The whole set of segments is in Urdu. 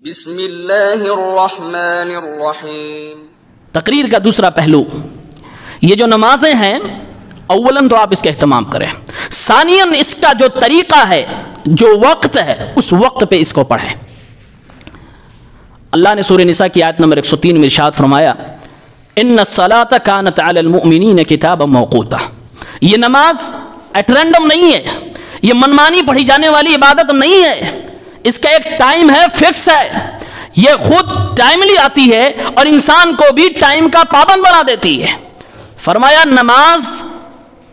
بسم اللہ الرحمن الرحیم۔ تقریر کا دوسرا پہلو، یہ جو نمازیں ہیں اولاً تو آپ اس کا اہتمام کریں، ثانیاً اس کا جو طریقہ ہے، جو وقت ہے، اس وقت پہ اس کو پڑھیں۔ اللہ نے سورہ نساء کی آیت نمبر 103 میں ارشاد فرمایا ان الصلاۃ کانت علی المؤمنین کتابا موقوتا۔ یہ نماز ایٹ رینڈم نہیں ہے، یہ منمانی پڑھی جانے والی عبادت نہیں ہے، اس کا ایک ٹائم ہے، فکس ہے، یہ خود ٹائملی آتی ہے اور انسان کو بھی ٹائم کا پابند بنا دیتی ہے۔ فرمایا نماز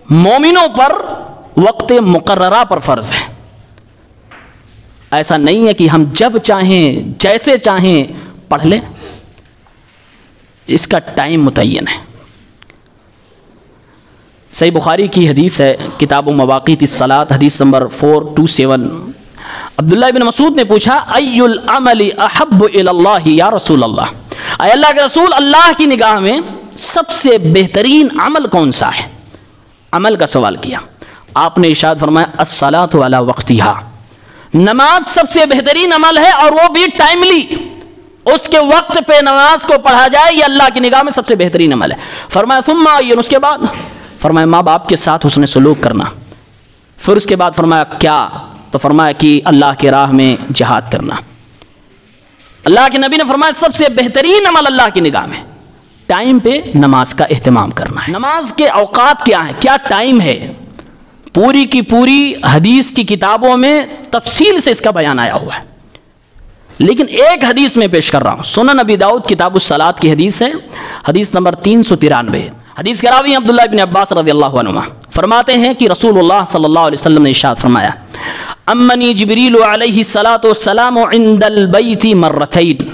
مومنوں پر وقت مقررہ پر فرض ہے، ایسا نہیں ہے کہ ہم جب چاہیں جیسے چاہیں پڑھ لیں، اس کا ٹائم متعین ہے۔ صحیح بخاری کی حدیث ہے، کتاب مواقیت الصلاۃ، حدیث نمبر 427۔ عبداللہ بن مسعود نے پوچھا ای العمل احب الی اللہ یا رسول اللہ، اے اللہ کے رسول، اللہ کی نگاہ میں سب سے بہترین عمل کون سا ہے؟ عمل کا سوال کیا، آپ نے ارشاد فرمایا الصلاۃ علی وقتہا، نماز سب سے بہترین عمل ہے اور وہ بھی ٹائملی، اس کے وقت پہ نماز کو پڑھا جائے، یہ اللہ کی نگاہ میں سب سے بہترین عمل ہے۔ فرمایا ثم عین، اس کے بعد فرمایا ماں باپ کے ساتھ حسن سلوک کرنا۔ پھر اس کے بعد فرمایا کیا؟ تو فرمایا کہ اللہ کی راہ میں جہاد کرنا۔ اللہ کے نبی نے فرمایا سب سے بہترین عمل اللہ کی نگاہ میں ٹائم پہ نماز کا اہتمام کرنا ہے۔ نماز کے اوقات کیا ہیں، کیا ٹائم ہے، پوری کی پوری حدیث کی کتابوں میں تفصیل سے اس کا بیان آیا ہوا ہے، لیکن ایک حدیث میں پیش کر رہا ہوں، سنن ابی داؤد کتاب الصلاۃ کی حدیث ہے، حدیث نمبر 393۔ حدیث کے راوی عبداللہ بن عباس رضی اللہ عنہما فرماتے ہیں کہ رسول اللہ صلی اللہ علیہ وسلم نے ارشاد فرمایا امنی جبریل علیہ الصلاۃ والسلام عند البیت مرتین،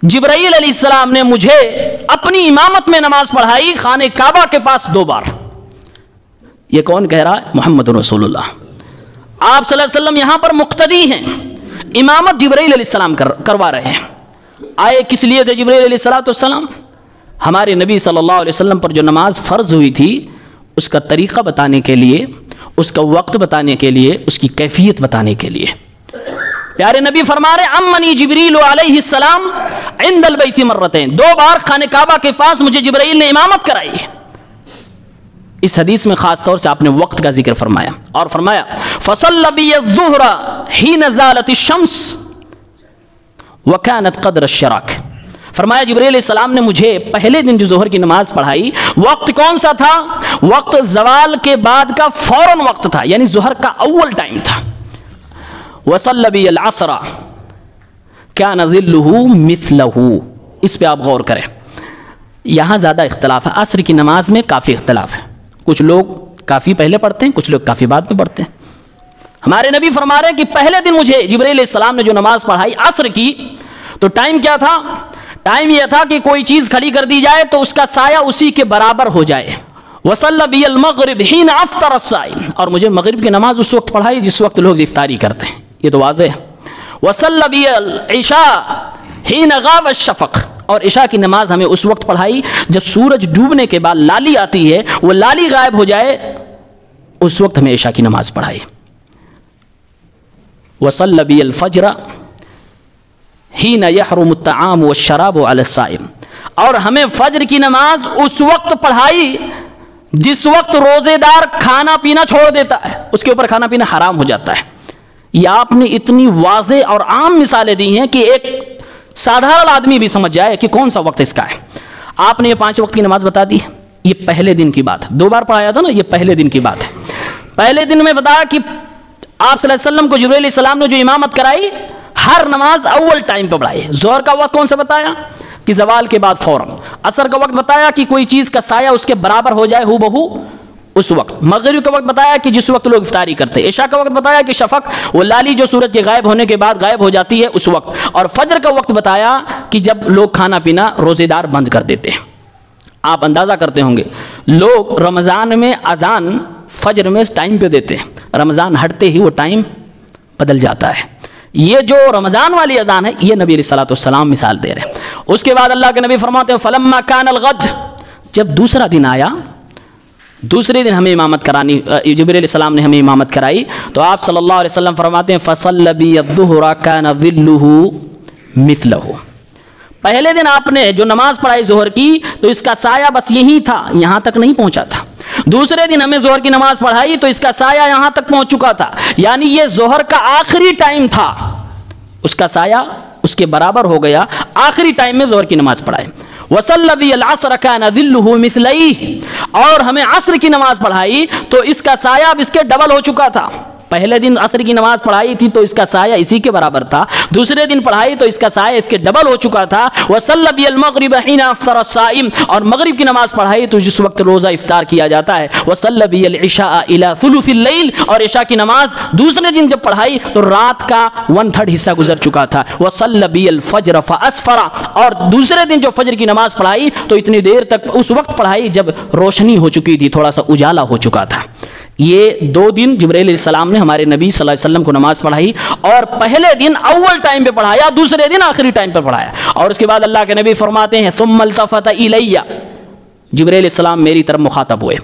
جبرائیل علیہ السلام نے مجھے اپنی امامت میں نماز پڑھائی خانہ کعبہ کے پاس 2 بار۔ یہ کون کہہ رہا ہے؟ محمد رسول اللہ۔ آپ صلی اللہ علیہ وسلم یہاں پر مقتدی ہیں، امامت جبرائیل علیہ السلام کروا رہے ہیں۔ آئے کس لیے تھے جبرائیل علیہ الصلاۃ والسلام؟ ہمارے نبی صلی اللہ علیہ وسلم پر جو نماز فرض ہوئی تھی اس کا طریقہ بتانے کے لیے، اس کا وقت بتانے کے لیے، اس کی کیفیت بتانے کے لیے۔ پیارے نبی فرما رہے امنی جبریل علیہ السلام عند البیت مرتین، 2 بار خانہ کعبہ کے پاس مجھے جبرائیل نے امامت کرائی۔ اس حدیث میں خاص طور سے آپ نے وقت کا ذکر فرمایا اور فرمایا فصلی بی الظہر حین زالت الشمس وکانت قدر الشراک۔ فرمایا جبرائیل علیہ السلام نے مجھے پہلے دن جو ظہر کی نماز پڑھائی، وقت کون سا تھا؟ وقت زوال کے بعد کا فوراً وقت تھا، یعنی ظہر کا اول ٹائم تھا۔ وصلی بی العصر کان ظلہ مثلہ، اس پہ آپ غور کریں، یہاں زیادہ اختلاف ہے، عصر کی نماز میں کافی اختلاف ہے، کچھ لوگ کافی پہلے پڑھتے ہیں، کچھ لوگ کافی بعد میں پڑھتے ہیں۔ ہمارے نبی فرما رہے ہیں کہ پہلے دن مجھے جبرائیل علیہ السلام نے جو نماز پڑھائی عصر کی، تو ٹائم کیا تھا؟ ٹائم یہ تھا کہ کوئی چیز کھڑی کر دی جائے تو اس کا سایہ اسی کے برابر ہو جائے۔ وصلی بی المغرب حین افطر الصائم، اور مجھے مغرب کی نماز اس وقت پڑھائی جس وقت لوگ افطاری کرتے ہیں، یہ تو واضح ہے۔ وصلی بی العشاء حین غاب الشفق، اور عشاء کی نماز ہمیں اس وقت پڑھائی جب سورج ڈوبنے کے بعد لالی آتی ہے، وہ لالی غائب ہو جائے، اس وقت ہمیں عشاء کی نماز پڑھائی۔ وصلی بی الفجر حین یحرم الطعام والشراب علی الصائم، اور ہمیں فجر کی نماز اس وقت پڑھائی جس وقت روزے دار کھانا پینا چھوڑ دیتا ہے، اس کے اوپر کھانا پینا حرام ہو جاتا ہے۔ یہ آپ نے اتنی واضح اور عام مثالیں دی ہیں کہ ایک سادھارن آدمی بھی سمجھ جائے کہ کون سا وقت اس کا ہے۔ آپ نے یہ 5 وقت کی نماز بتا دی، یہ پہلے دن کی بات ہے، 2 بار پڑھایا تھا نا، یہ پہلے دن کی بات ہے۔ پہلے دن میں بتایا کہ آپ صلی اللہ علیہ وسلم کو جبرائیل علیہ السلام نے جو امامت کرائی، ہر نماز اول ٹائم پہ پڑھائی۔ ظہر کا وقت کون سا بتایا؟ کہ زوال کے بعد فوراً۔ عصر کا وقت بتایا کہ کوئی چیز کا سایہ اس کے برابر ہو جائے ہو بہو اس وقت۔ مغرب کا وقت بتایا کہ جس وقت لوگ افطاری کرتے۔ عشاء کا وقت بتایا کہ شفق، وہ لالی جو سورج کے غائب ہونے کے بعد غائب ہو جاتی ہے اس وقت۔ اور فجر کا وقت بتایا کہ جب لوگ کھانا پینا روزے دار بند کر دیتے ہیں۔ آپ اندازہ کرتے ہوں گے لوگ رمضان میں اذان فجر میں ٹائم پہ دیتے ہیں، رمضان ہٹتے ہی وہ ٹائم بدل جاتا ہے۔ یہ جو رمضان والی اذان ہے، یہ نبی علیہ الصلوۃ والسلام مثال دے رہے ہیں۔ اس کے بعد اللہ کے نبی فرماتے ہیں فلما کان الغد، جب دوسرا دن آیا، دوسرے دن ہمیں امامت کرانی، جبرائیل علیہ السلام نے ہمیں امامت کرائی، تو آپ صلی اللہ علیہ وسلم فرماتے ہیں فصلی بی الظہر کان ظلہ مثلہ. پہلے دن آپ نے جو نماز پڑھائی ظہر کی تو اس کا سایہ بس یہی تھا, یہاں تک نہیں پہنچا تھا. دوسرے دن ہمیں ظہر کی نماز پڑھائی تو اس کا سایہ یہاں تک پہنچ چکا تھا, یعنی یہ ظہر کا آخری ٹائم تھا, اس کا سایہ اس کے برابر ہو گیا. آخری ٹائم میں ظہر کی نماز پڑھائے. وصلی بی العصر کان ظلہ مثلیہ, اور ہمیں عصر کی نماز پڑھائی تو اس کا سایہ اب اس کے ڈبل ہو چکا تھا. پہلے دن عصر کی نماز پڑھائی تھی تو اس کا سایہ اسی کے برابر تھا, دوسرے دن پڑھائی تو اس کا سایہ اس کے ڈبل ہو چکا تھا. وصلی بی المغرب حین افطر الصائم, اور مغرب کی نماز پڑھائی تو جس وقت روزہ افطار کیا جاتا ہے. وصلی بی العشاء الی ثلث اللیل, اور عشاء کی نماز دوسرے دن جب پڑھائی تو رات کا 1/3 حصہ گزر چکا تھا. وصلی بی الفجر فاسفر, اور دوسرے دن جو فجر کی نماز پڑھائی تو اتنی دیر تک اس وقت پڑھائی جب روشنی ہو چکی تھی, تھوڑا سا اجالا ہو چکا تھا. یہ 2 دن جبرائیل علیہ السلام نے ہمارے نبی صلی اللہ علیہ وسلم کو نماز پڑھائی, اور پہلے دن اول ٹائم پہ پڑھایا, دوسرے دن آخری ٹائم پہ پڑھایا. اور اس کے بعد اللہ کے نبی فرماتے ہیں ثم التفت الی, جبرائیل علیہ السلام میری طرف مخاطب ہوئے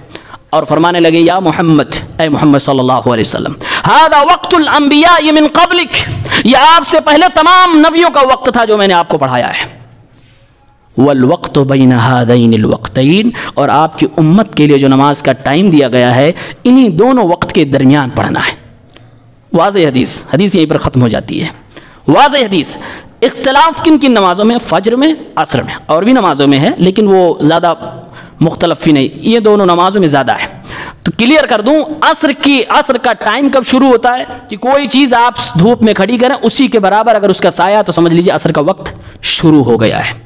اور فرمانے لگے یا محمد, اے محمد صلی اللہ علیہ وسلم, ھذا وقت الانبیاء من قبلک, یہ آپ سے پہلے تمام نبیوں کا وقت تھا جو میں نے آپ کو پڑھایا ہے. والوقت بین ہذین الوقتین, اور آپ کی امت کے لیے جو نماز کا ٹائم دیا گیا ہے انہی دونوں وقت کے درمیان پڑھنا ہے. واضح حدیث, حدیث یہیں پر ختم ہو جاتی ہے. واضح حدیث. اختلاف کن کن نمازوں میں؟ فجر میں, عصر میں, اور بھی نمازوں میں ہے لیکن وہ زیادہ مختلف ہی نہیں, یہ دونوں نمازوں میں زیادہ ہے. تو کلیئر کر دوں, عصر کا ٹائم کب شروع ہوتا ہے کہ کوئی چیز آپ دھوپ میں کھڑی کریں اسی کے برابر اگر اس کا سایہ تو سمجھ لیجیے عصر کا وقت شروع ہو گیا ہے.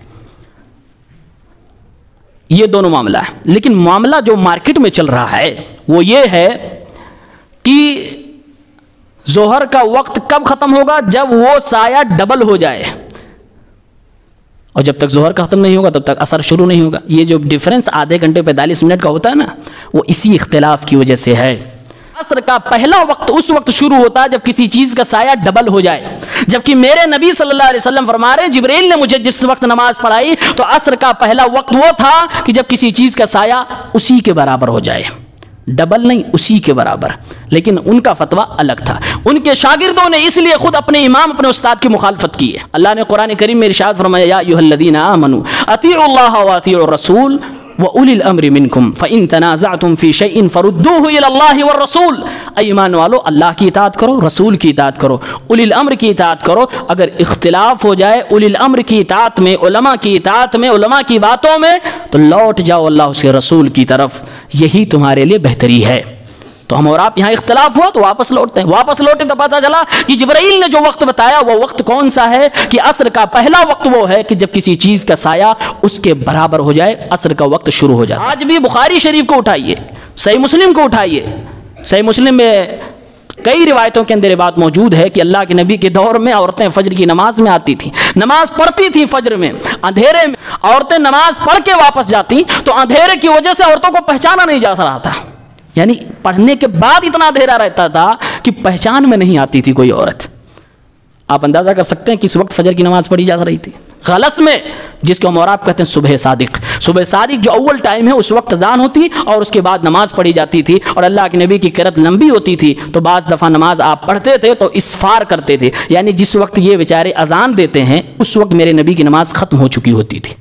یہ دونوں معاملہ ہے. لیکن معاملہ جو مارکیٹ میں چل رہا ہے وہ یہ ہے کہ ظہر کا وقت کب ختم ہوگا؟ جب وہ سایہ ڈبل ہو جائے, اور جب تک ظہر کا ختم نہیں ہوگا تب تک عصر شروع نہیں ہوگا. یہ جو ڈیفرنس آدھے گھنٹے 45 منٹ کا ہوتا ہے نا, وہ اسی اختلاف کی وجہ سے ہے. عصر کا پہلا وقت اس وقت شروع ہوتا ہے جب کسی چیز کا سایہ ڈبل ہو جائے, جبکہ میرے نبی صلی اللہ علیہ وسلم فرما رہے ہیں جبرائیل نے مجھے جس وقت نماز پڑھائی تو عصر کا پہلا وقت وہ تھا کہ جب کسی چیز کا سایہ اسی کے برابر ہو جائے, ڈبل نہیں, اسی کے برابر. لیکن ان کا فتویٰ الگ تھا. ان کے شاگردوں نے اس لیے خود اپنے امام, اپنے استاد کی مخالفت کی ہے. اللہ نے قرآن کریم میں ارشاد فرمایا یا ایھا الذین آمنوا اطیعوا اللہ واطیعوا الرسول وَأُولِي الْأَمْرِ مِنْكُمْ فَإِن تَنَازَعْتُمْ فِي شَيْءٍ فَرُدُّوهُ إِلَى اللَّهِ وَالرَّسُولِ. اے ایمان والو, اللہ کی اطاعت کرو, رسول کی اطاعت کرو, اولی الامر کی اطاعت کرو. اگر اختلاف ہو جائے اولی الامر کی اطاعت میں, علماء کی اطاعت میں, علماء کی باتوں میں, تو لوٹ جاؤ اللہ اس کے رسول کی طرف, یہی تمہارے لیے بہتری ہے. تو ہم اور آپ یہاں اختلاف ہوا تو واپس لوٹتے ہیں. واپس لوٹے تو پتہ چلا کہ جبرائیل نے جو وقت بتایا وہ وقت کون سا ہے کہ عصر کا پہلا وقت وہ ہے کہ جب کسی چیز کا سایہ اس کے برابر ہو جائے, عصر کا وقت شروع ہو جائے. آج بھی بخاری شریف کو اٹھائیے, صحیح مسلم کو اٹھائیے. صحیح مسلم میں کئی روایتوں کے اندر یہ بات موجود ہے کہ اللہ کے نبی کے دور میں عورتیں فجر کی نماز میں آتی تھیں, نماز پڑھتی تھیں فجر میں, اندھیرے میں عورتیں نماز پڑھ کے واپس جاتی تو اندھیرے کی وجہ سے عورتوں کو پہچانا نہیں جا رہا تھا. یعنی پڑھنے کے بعد اتنا اندھیرا رہتا تھا کہ پہچان میں نہیں آتی تھی کوئی عورت. آپ اندازہ کر سکتے ہیں کہ اس وقت فجر کی نماز پڑھی جا رہی تھی غلس میں, جس کو ہم اور آپ کہتے ہیں صبح صادق. صبح صادق جو اول ٹائم ہے اس وقت اذان ہوتی اور اس کے بعد نماز پڑھی جاتی تھی, اور اللہ کے نبی کی قرات لمبی ہوتی تھی تو بعض دفعہ نماز آپ پڑھتے تھے تو اسفار کرتے تھے, یعنی جس وقت یہ بیچارے اذان دیتے ہیں اس وقت میرے نبی کی نماز ختم ہو چکی ہوتی تھی.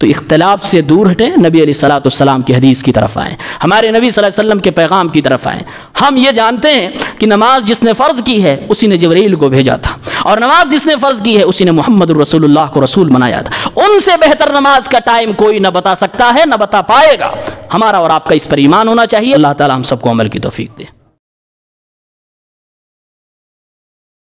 تو اختلاف سے دور ہٹیں, نبی علیہ الصلوۃ والسلام کی حدیث کی طرف آئیں, ہمارے نبی صلی اللہ علیہ وسلم کے پیغام کی طرف آئیں. ہم یہ جانتے ہیں کہ نماز جس نے فرض کی ہے اسی نے جبرائیل کو بھیجا تھا, اور نماز جس نے فرض کی ہے اسی نے محمد الرسول اللہ کو رسول بنایا تھا. ان سے بہتر نماز کا ٹائم کوئی نہ بتا سکتا ہے, نہ بتا پائے گا. ہمارا اور آپ کا اس پر ایمان ہونا چاہیے. اللہ تعالی ہم سب کو عمل کی توفیق دے.